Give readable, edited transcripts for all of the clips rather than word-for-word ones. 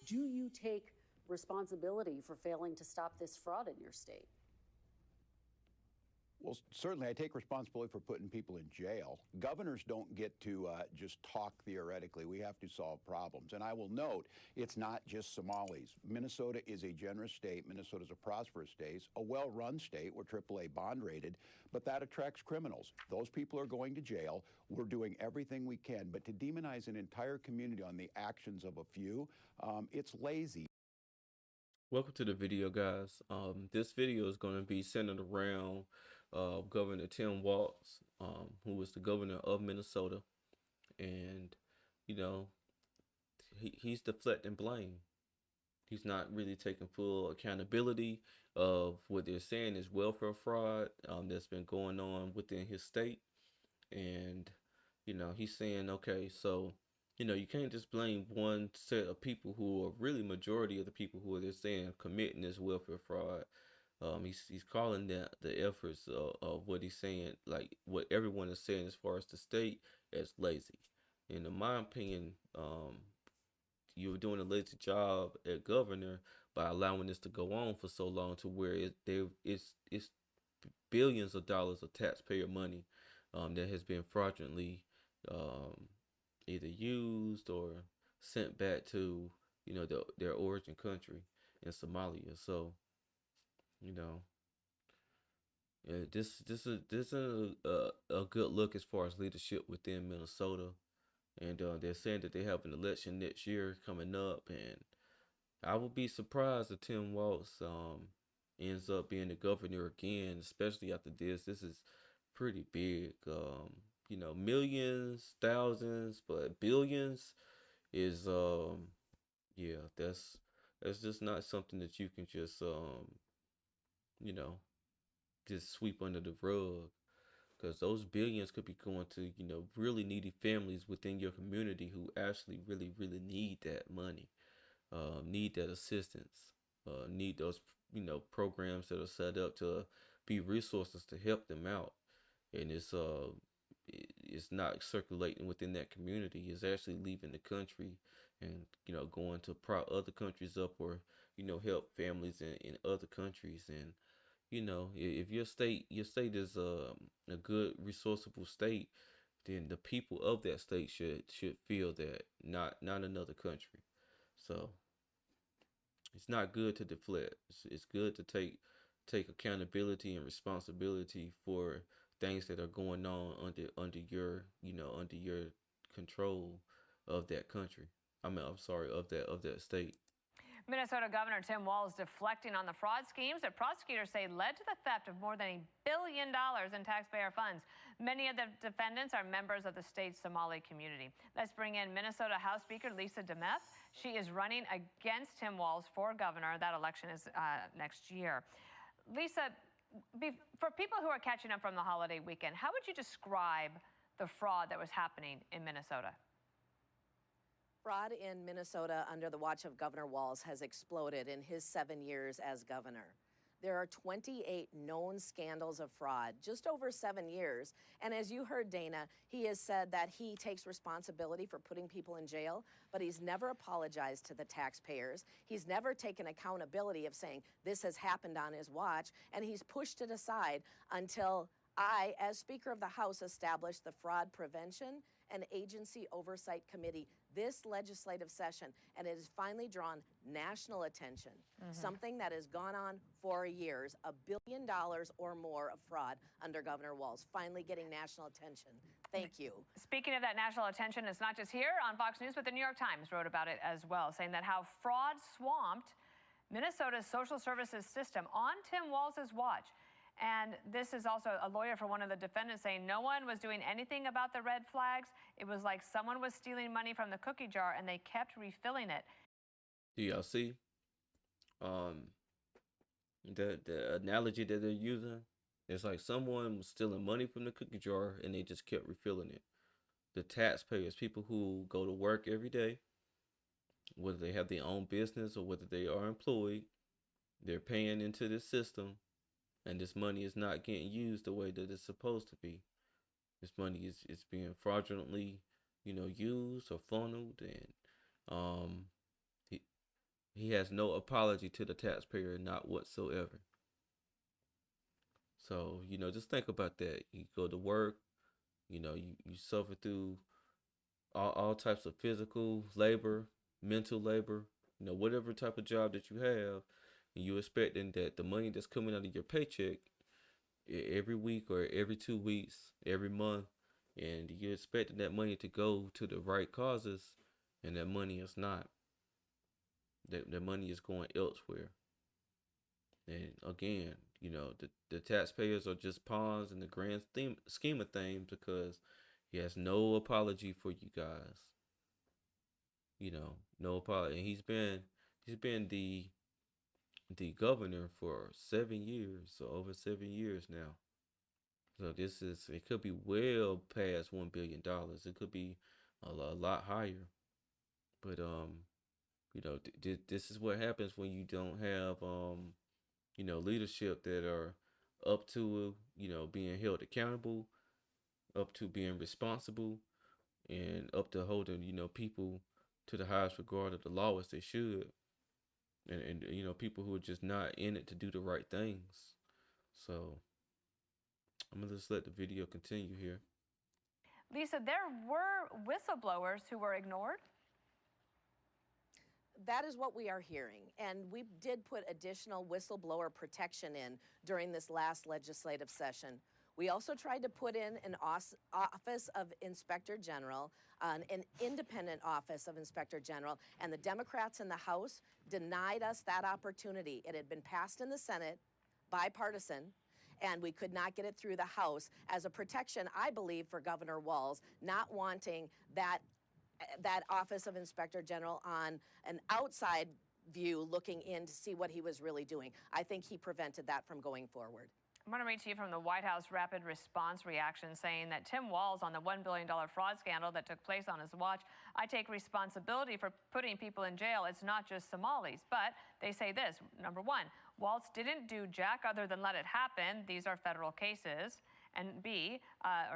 Do you take responsibility for failing to stop this fraud in your state? Well, certainly I take responsibility for putting people in jail. Governors don't get to just talk theoretically. We have to solve problems. And I will note, it's not just Somalis. Minnesota is a generous state. Minnesota is a prosperous state, a well-run state. We're AAA bond rated, but that attracts criminals. Those people are going to jail. We're doing everything we can. But to demonize an entire community on the actions of a few, it's lazy. Welcome to the video, guys. This video is going to be centered around Governor Tim Walz, who is the governor of Minnesota, and you know he's deflecting blame. He's not really taking full accountability of what they're saying is welfare fraud that's been going on within his state, and he's saying, okay, so you can't just blame one set of people who are really majority of the people who are they're saying committing this welfare fraud. He's calling that the efforts of what he's saying, like what everyone is saying as far as the state, as lazy. And in my opinion, you're doing a lazy job at governor by allowing this to go on for so long, to where it's billions of dollars of taxpayer money that has been fraudulently either used or sent back to their origin country in Somalia. So this is a good look as far as leadership within Minnesota, and they're saying that they have an election next year coming up, and I would be surprised if Tim Walz ends up being the governor again, especially after this. This is pretty big. Millions, thousands, but billions is yeah, that's just not something that you can just you know just sweep under the rug, because those billions could be going to really needy families within your community who actually really need that money, need that assistance, need those programs that are set up to be resources to help them out. And it's not circulating within that community. It's actually leaving the country and going to prop other countries up, or help families in other countries. And if your state is a good resourceful state, then the people of that state should feel that, not another country. So it's not good to deflect. It's good to take accountability and responsibility for things that are going on under your under your control of that country. I'm sorry, of that state. Minnesota Governor Tim Walz deflecting on the fraud schemes that prosecutors say led to the theft of more than $1 billion in taxpayer funds. Many of the defendants are members of the state's Somali community. Let's bring in Minnesota House Speaker Lisa DeMeth. She is running against Tim Walz for governor. That election is next year. Lisa, for people who are catching up from the holiday weekend, how would you describe the fraud that was happening in Minnesota? Fraud in Minnesota under the watch of Governor Walz has exploded in his 7 years as governor. There are 28 known scandals of fraud, just over 7 years. And as you heard, Dana, he has said that he takes responsibility for putting people in jail, but he's never apologized to the taxpayers. He's never taken accountability of saying this has happened on his watch, and he's pushed it aside until I, as Speaker of the House, established the Fraud Prevention and Agency Oversight Committee this legislative session, and it has finally drawn national attention. Something that has gone on for years, $1 billion or more of fraud under Governor Walz, finally getting national attention. Thank you. Speaking of that national attention, it's not just here on Fox News, but the New York Times wrote about it as well, saying that how fraud swamped Minnesota's social services system on Tim Walz's watch. And this is also a lawyer for one of the defendants saying no one was doing anything about the red flags. It was like someone was stealing money from the cookie jar and they kept refilling it. Do y'all see the analogy that they're using? It's like someone was stealing money from the cookie jar and they just kept refilling it. The taxpayers, people who go to work every day, whether they have their own business or whether they are employed, they're paying into this system. And this money is not getting used the way that it's supposed to be. This money is being fraudulently, used or funneled, and He has no apology to the taxpayer, not whatsoever. So, just think about that. You go to work, you suffer through all types of physical labor, mental labor, whatever type of job that you have, and you expecting that the money that's coming out of your paycheck every week or every 2 weeks, every month, and you're expecting that money to go to the right causes, and that money is not. That money is going elsewhere. And again, the taxpayers are just pawns in the grand scheme of things because he has no apology for you guys. No apology. And he's been the governor for 7 years, so over 7 years now. So it could be well past $1 billion. It could be a lot higher. But this is what happens when you don't have leadership that are up to being held accountable, up to being responsible, and up to holding people to the highest regard of the law as they should, and people who are just not in it to do the right things. So I'm gonna just let the video continue here. Lisa, there were whistleblowers who were ignored. That is what we are hearing. And we did put additional whistleblower protection in during this last legislative session. We also tried to put in an office of Inspector General, an independent office of Inspector General, and the Democrats in the House denied us that opportunity. It had been passed in the Senate, bipartisan, and we could not get it through the House as a protection, I believe, for Governor Walz, not wanting that Office of Inspector General on an outside view looking in to see what he was really doing. I think he prevented that from going forward. I'm going to read to you from the White House rapid response reaction saying that Tim Walz on the $1 billion fraud scandal that took place on his watch, I take responsibility for putting people in jail. It's not just Somalis. But they say this, number one, Walz didn't do jack other than let it happen. These are federal cases. And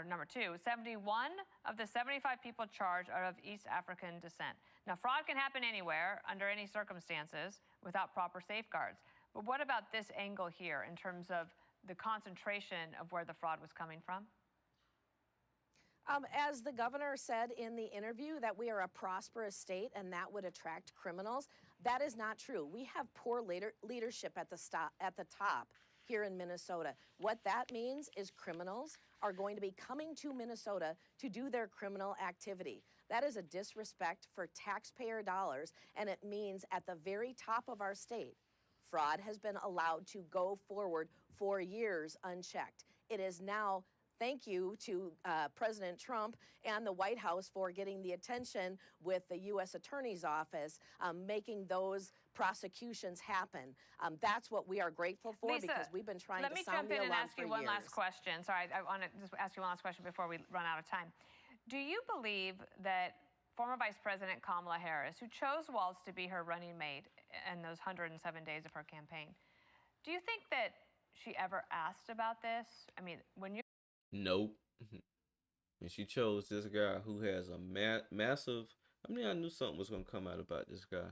number two, 71 of the 75 people charged are of East African descent. Now, fraud can happen anywhere, under any circumstances, without proper safeguards. But what about this angle here in terms of the concentration of where the fraud was coming from? As the governor said in the interview that we are a prosperous state and that would attract criminals, that is not true. We have poor leadership at the top here in Minnesota. What that means is criminals are going to be coming to Minnesota to do their criminal activity. That is a disrespect for taxpayer dollars, and it means at the very top of our state, fraud has been allowed to go forward for years unchecked. It is now, thank you to President Trump and the White House for getting the attention with the U.S. Attorney's Office, making those prosecutions happen. That's what we are grateful for, Lisa, because we've been trying to sound the alarm for years. Let me jump in and ask you one last question. Sorry, I want to just ask you one last question before we run out of time. Do you believe that former Vice President Kamala Harris, who chose Walz to be her running mate in those 107 days of her campaign, do you think that she ever asked about this? I mean, when you... Nope. And she chose this guy who has a massive... I knew something was going to come out about this guy.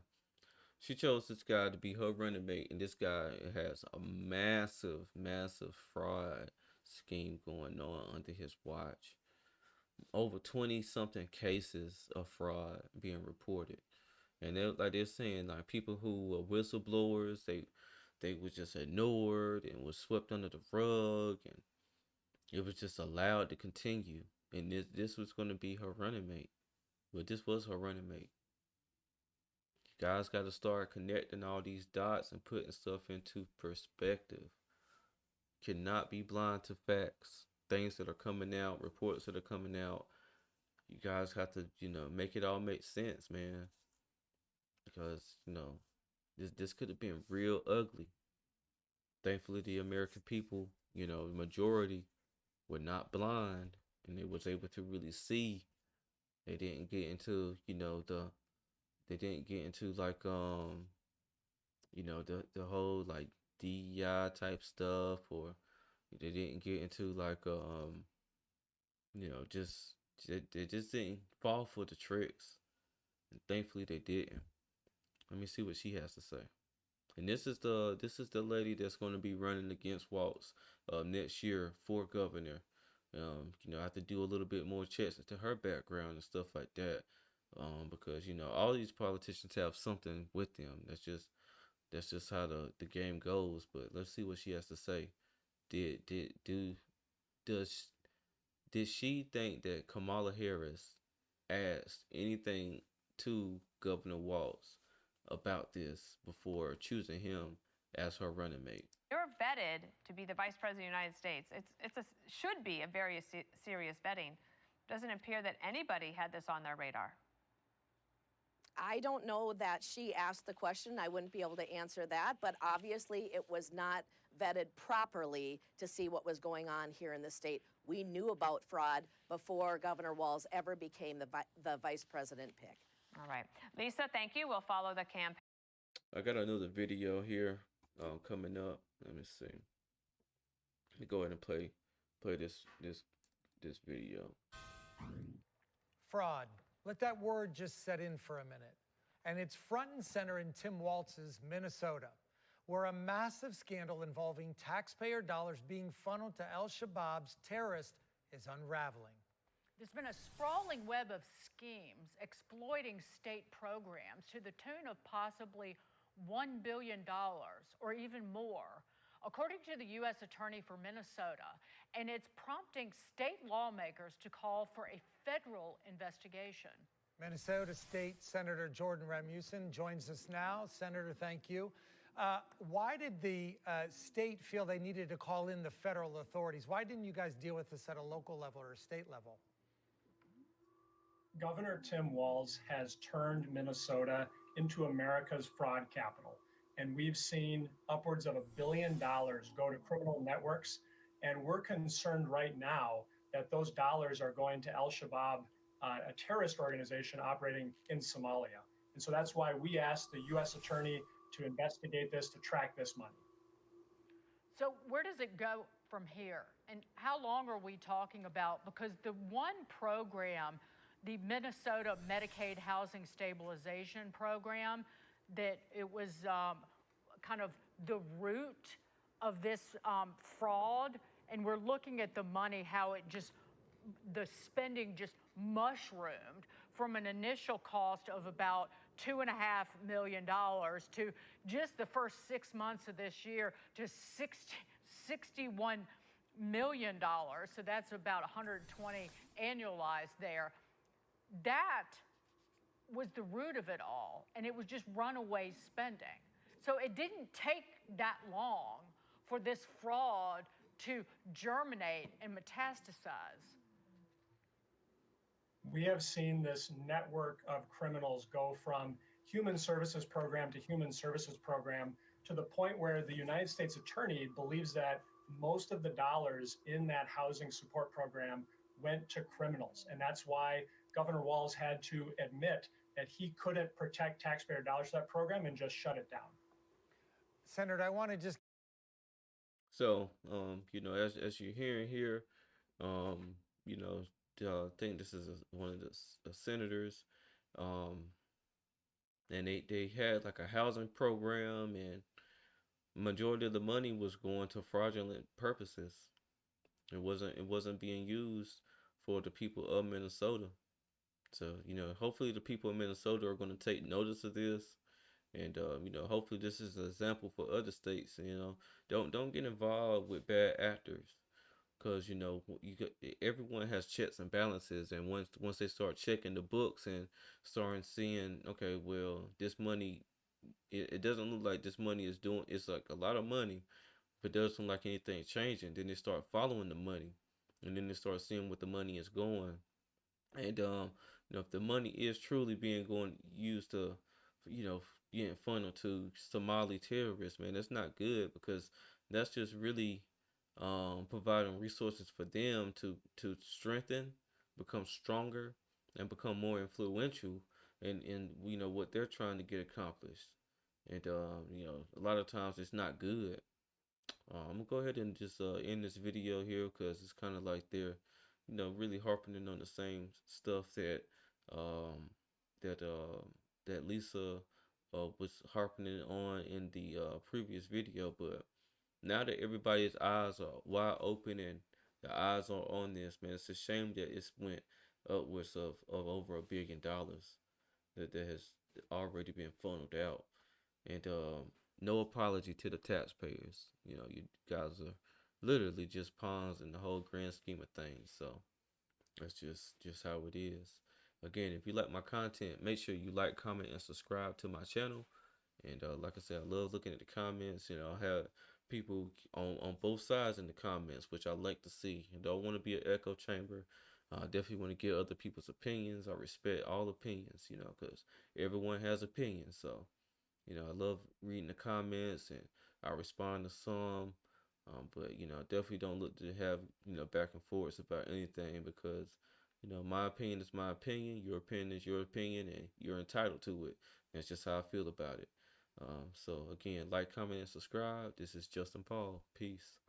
She chose this guy to be her running mate, and this guy has a massive fraud scheme going on under his watch. Over 20-something cases of fraud being reported. And they're saying, like, people who were whistleblowers, they were just ignored and was swept under the rug, and it was just allowed to continue. And this was going to be her running mate. But this was her running mate. You guys got to start connecting all these dots and putting stuff into perspective. Cannot be blind to facts. Things that are coming out, reports that are coming out. You guys have to, make it all make sense, man. Because, this could have been real ugly. Thankfully, the American people, the majority were not blind, and they was able to really see. They didn't get into, they didn't get into like, the whole like DEI type stuff, or they didn't get into like, they just didn't fall for the tricks. And thankfully they didn't. Let me see what she has to say. And this is the lady that's going to be running against Walz next year for governor. I have to do a little bit more checks into her background and stuff like that, because all these politicians have something with them. That's just how the game goes. But let's see what she has to say. Did did do does did she think that Kamala Harris asked anything to Governor Walz about this before choosing him as her running mate? You're vetted to be the Vice President of the United States. Should be a very serious vetting. Doesn't appear that anybody had this on their radar. I don't know that she asked the question. I wouldn't be able to answer that, but obviously it was not vetted properly to see what was going on here in the state. We knew about fraud before Governor Walz ever became the vice president pick. All right. Lisa, thank you. We'll follow the campaign. I got another video here coming up. Let me see. Let me go ahead and play this video. Fraud. Let that word just set in for a minute. And it's front and center in Tim Walz's Minnesota, where a massive scandal involving taxpayer dollars being funneled to al-Shabaab's terrorists is unraveling. There's been a sprawling web of schemes exploiting state programs to the tune of possibly $1 billion or even more, according to the U.S. Attorney for Minnesota, and it's prompting state lawmakers to call for a federal investigation. Minnesota State Senator Jordan Ramusin joins us now. Senator, thank you. Why did the state feel they needed to call in the federal authorities? Why didn't you guys deal with this at a local level or a state level? Governor Tim Walz has turned Minnesota into America's fraud capital. And we've seen upwards of $1 billion go to criminal networks. And we're concerned right now that those dollars are going to al-Shabaab, a terrorist organization operating in Somalia. And so that's why we asked the U.S. Attorney to investigate this, to track this money. So where does it go from here? And how long are we talking about? Because the one program, the Minnesota Medicaid Housing Stabilization Program, that it was kind of the root of this fraud, and we're looking at the money, how it just, the spending just mushroomed from an initial cost of about $2.5 million to just the first 6 months of this year to $61 million. So that's about 120 annualized there. That was the root of it all, and it was just runaway spending. So it didn't take that long for this fraud to germinate and metastasize. We have seen this network of criminals go from human services program to human services program to the point where the United States Attorney believes that most of the dollars in that housing support program went to criminals. And that's why Governor Walz had to admit that he couldn't protect taxpayer dollars for that program and just shut it down. Senator, I want to just... So, as you're hearing here, I think this is one of the senators, and they had like a housing program, and majority of the money was going to fraudulent purposes. It wasn't being used for the people of Minnesota. So, hopefully the people of Minnesota are going to take notice of this. And, hopefully this is an example for other states. Don't get involved with bad actors, because, everyone has checks and balances. And once they start checking the books and starting seeing, okay, well, this money, it doesn't look like this money is doing, it's like a lot of money, but it doesn't look like anything changing. Then they start following the money, and then they start seeing what the money is going. And, if the money is truly being used to, being funneled to Somali terrorists, man, that's not good, because that's just really providing resources for them to strengthen, become stronger, and become more influential in what they're trying to get accomplished. And a lot of times it's not good. I'm gonna go ahead and just end this video here, because it's kind of like they're really harping on the same stuff that that Lisa was harping on in the previous video, but now that everybody's eyes are wide open and the eyes are on this, man, it's a shame that it's went upwards of over $1 billion that has already been funneled out. And no apology to the taxpayers. You know, you guys are literally just pawns in the whole grand scheme of things. So that's just how it is. Again, if you like my content, make sure you like, comment, and subscribe to my channel. And like I said, I love looking at the comments. You know, I have people on both sides in the comments, which I like to see. I don't want to be an echo chamber. I definitely want to get other people's opinions. I respect all opinions, you know, because everyone has opinions. So, you know, I love reading the comments and I respond to some. But, you know, definitely don't look to have, you know, back and forths about anything because, you know, my opinion is my opinion. Your opinion is your opinion and you're entitled to it. That's just how I feel about it. So, again, like, comment, and subscribe. This is Justin Paul. Peace.